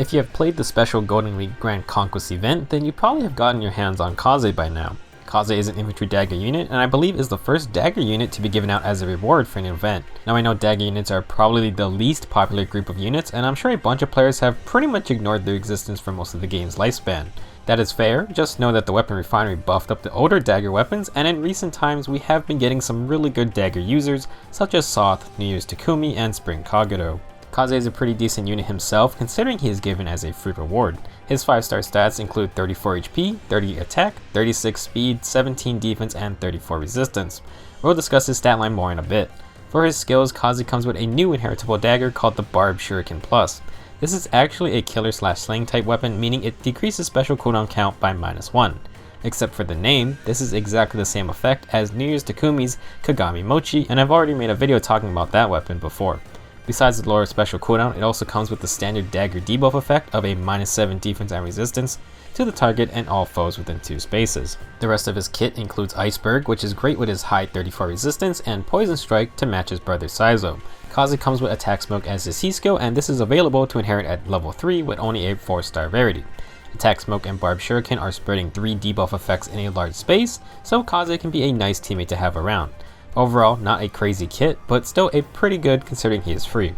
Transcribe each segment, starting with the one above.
If you have played the special Golden League Grand Conquest event, then you probably have gotten your hands on Kaze by now. Kaze is an infantry dagger unit, and I believe is the first dagger unit to be given out as a reward for an event. Now I know dagger units are probably the least popular group of units, and I'm sure a bunch of players have pretty much ignored their existence for most of the game's lifespan. That is fair, just know that the weapon refinery buffed up the older dagger weapons, and in recent times we have been getting some really good dagger users, such as Soth, New Year's Takumi, and Spring Kagero. Kaze is a pretty decent unit himself, considering he is given as a fruit reward. His 5-star stats include 34 HP, 30 attack, 36 speed, 17 defense, and 34 resistance. We'll discuss his stat line more in a bit. For his skills, Kaze comes with a new inheritable dagger called the Barb Shuriken Plus. This is actually a killer/sling type weapon, meaning it decreases special cooldown count by -1. Except for the name, this is exactly the same effect as New Year's Takumi's Kagami Mochi, and I've already made a video talking about that weapon before. Besides the lower special cooldown, it also comes with the standard dagger debuff effect of a -7 defense and resistance to the target and all foes within 2 spaces. The rest of his kit includes Iceberg, which is great with his high 34 resistance, and Poison Strike to match his brother Saizo. Kaze comes with Atk Smoke as his C skill, and this is available to inherit at level 3 with only a 4-star rarity. Atk Smoke and Barb Shuriken are spreading 3 debuff effects in a large space, so Kaze can be a nice teammate to have around. Overall, not a crazy kit, but still a pretty good considering he is free.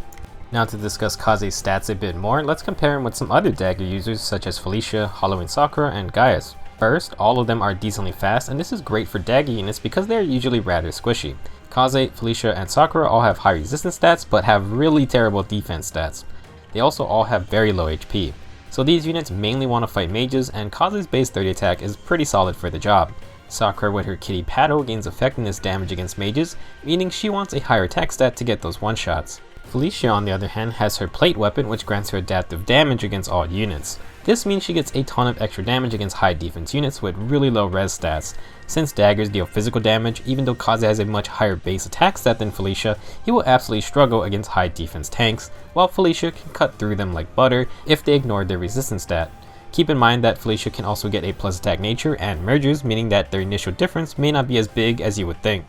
Now to discuss Kaze's stats a bit more, let's compare him with some other dagger users such as Felicia, Halloween Sakura, and Gaius. First, all of them are decently fast, and this is great for dagger units because they are usually rather squishy. Kaze, Felicia, and Sakura all have high resistance stats, but have really terrible defense stats. They also all have very low HP. So these units mainly want to fight mages, and Kaze's base 30 attack is pretty solid for the job. Sakura with her kitty paddle gains effectiveness damage against mages, meaning she wants a higher attack stat to get those one-shots. Felicia on the other hand has her plate weapon, which grants her adaptive damage against all units. This means she gets a ton of extra damage against high defense units with really low res stats. Since daggers deal physical damage, even though Kaze has a much higher base attack stat than Felicia, he will absolutely struggle against high defense tanks, while Felicia can cut through them like butter if they ignore their resistance stat. Keep in mind that Felicia can also get a plus attack nature and mergers, meaning that their initial difference may not be as big as you would think.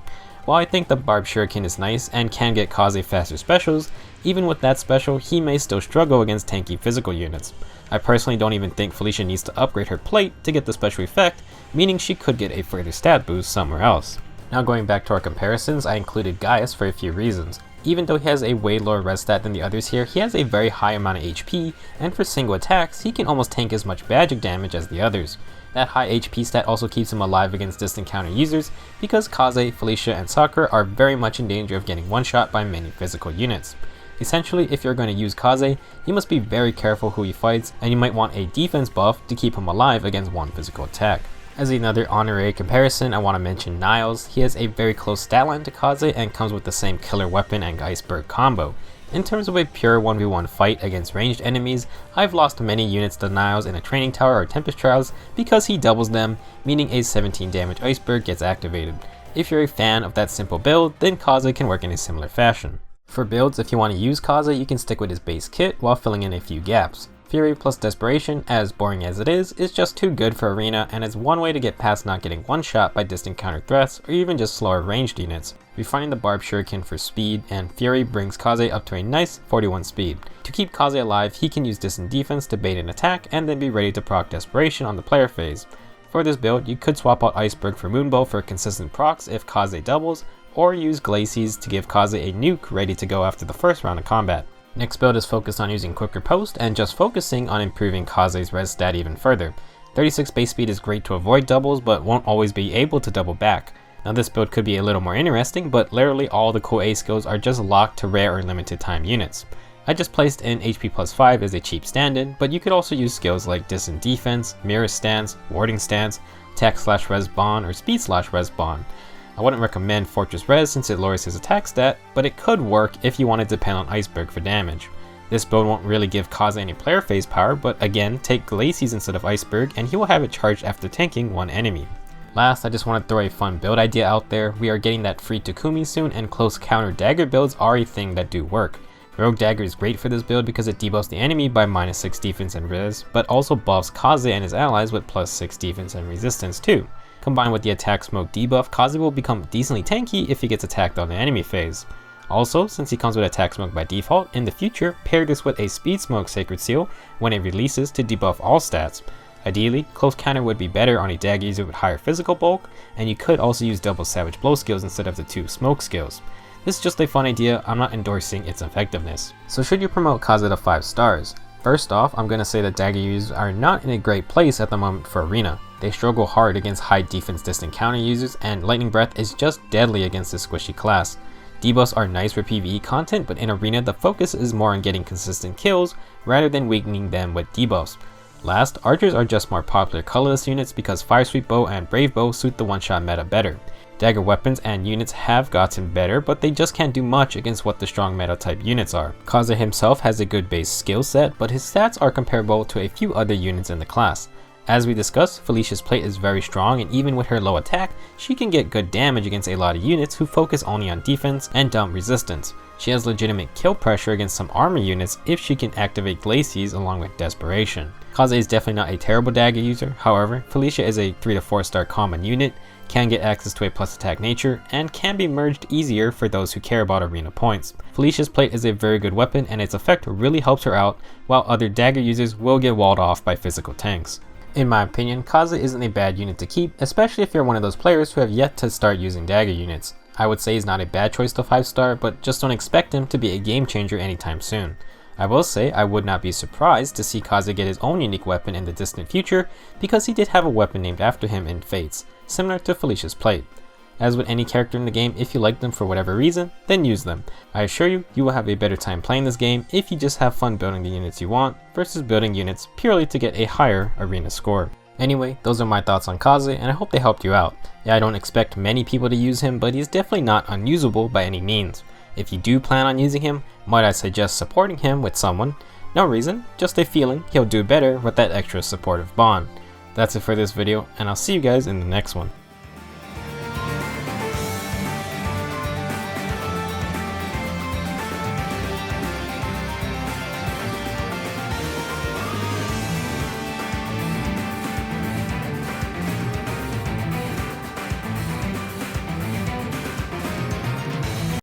While I think the Barb Shuriken is nice and can get Kaze faster specials, even with that special, he may still struggle against tanky physical units. I personally don't even think Felicia needs to upgrade her plate to get the special effect, meaning she could get a further stat boost somewhere else. Now going back to our comparisons, I included Gaius for a few reasons. Even though he has a way lower res stat than the others here, he has a very high amount of HP, and for single attacks, he can almost tank as much magic damage as the others. That high HP stat also keeps him alive against distant counter users, because Kaze, Felicia, and Sakura are very much in danger of getting one-shot by many physical units. Essentially, if you're going to use Kaze, you must be very careful who he fights, and you might want a defense buff to keep him alive against one physical attack. As another honorary comparison, I want to mention Niles. He has a very close stat line to Kaze and comes with the same killer weapon and Iceberg combo. In terms of a pure 1v1 fight against ranged enemies, I've lost many units to Niles in a training tower or Tempest Trials because he doubles them, meaning a 17 damage Iceberg gets activated. If you're a fan of that simple build, then Kaze can work in a similar fashion. For builds, if you want to use Kaze, you can stick with his base kit while filling in a few gaps. Fury plus Desperation, as boring as it is just too good for Arena and is one way to get past not getting one shot by distant counter threats or even just slower ranged units. Refining the Barb Shuriken for speed, and Fury brings Kaze up to a nice 41 speed. To keep Kaze alive, he can use distant defense to bait an attack and then be ready to proc Desperation on the player phase. For this build, you could swap out Iceberg for Moonbow for consistent procs if Kaze doubles, or use Glacies to give Kaze a nuke ready to go after the first round of combat. Next build is focused on using quick riposte and just focusing on improving Kaze's res stat even further. 36 base speed is great to avoid doubles, but won't always be able to double back. Now this build could be a little more interesting, but literally all the cool A skills are just locked to rare or limited time units. I just placed in HP plus 5 as a cheap stand-in, but you could also use skills like distant defense, mirror stance, warding stance, attack/res bond, or speed/res bond. I wouldn't recommend Fortress Res since it lowers his attack stat, but it could work if you want to depend on Iceberg for damage. This build won't really give Kaze any player phase power, but again, take Glacies instead of Iceberg and he will have it charged after tanking one enemy. Last, I just want to throw a fun build idea out there. We are getting that free Takumi soon, and close counter dagger builds are a thing that do work. Rogue Dagger is great for this build because it debuffs the enemy by -6 defense and res, but also buffs Kaze and his allies with +6 defense and resistance too. Combined with the Atk Smoke debuff, Kaze will become decently tanky if he gets attacked on the enemy phase. Also, since he comes with Atk Smoke by default, in the future, pair this with a Speed Smoke Sacred Seal when it releases to debuff all stats. Ideally, close counter would be better on a dagger user with higher physical bulk, and you could also use double Savage Blow skills instead of the 2 smoke skills. This is just a fun idea, I'm not endorsing its effectiveness. So should you promote Kaze to 5 stars? First off, I'm going to say that dagger users are not in a great place at the moment for arena. They struggle hard against high defense distant counter users, and Lightning Breath is just deadly against this squishy class. Debuffs are nice for PvE content, but in arena the focus is more on getting consistent kills rather than weakening them with debuffs. Last, archers are just more popular colorless units because Fire Sweep Bow and Brave Bow suit the one-shot meta better. Dagger weapons and units have gotten better, but they just can't do much against what the strong meta type units are. Kaze himself has a good base skill set, but his stats are comparable to a few other units in the class. As we discussed, Felicia's plate is very strong, and even with her low attack, she can get good damage against a lot of units who focus only on defense and dump resistance. She has legitimate kill pressure against some armor units if she can activate Glacies along with Desperation. Kaze is definitely not a terrible dagger user, however, Felicia is a 3 to 4 star common unit, can get access to a plus attack nature, and can be merged easier for those who care about arena points. Felicia's plate is a very good weapon and its effect really helps her out, while other dagger users will get walled off by physical tanks. In my opinion, Kaze isn't a bad unit to keep, especially if you're one of those players who have yet to start using dagger units. I would say he's not a bad choice to 5 star, but just don't expect him to be a game changer anytime soon. I will say I would not be surprised to see Kaze get his own unique weapon in the distant future, because he did have a weapon named after him in Fates, similar to Felicia's plate. As with any character in the game, if you like them for whatever reason, then use them. I assure you, you will have a better time playing this game if you just have fun building the units you want, versus building units purely to get a higher arena score. Anyway, those are my thoughts on Kaze, and I hope they helped you out. Yeah, I don't expect many people to use him, but he's definitely not unusable by any means. If you do plan on using him, might I suggest supporting him with someone? No reason, just a feeling he'll do better with that extra supportive bond. That's it for this video, and I'll see you guys in the next one.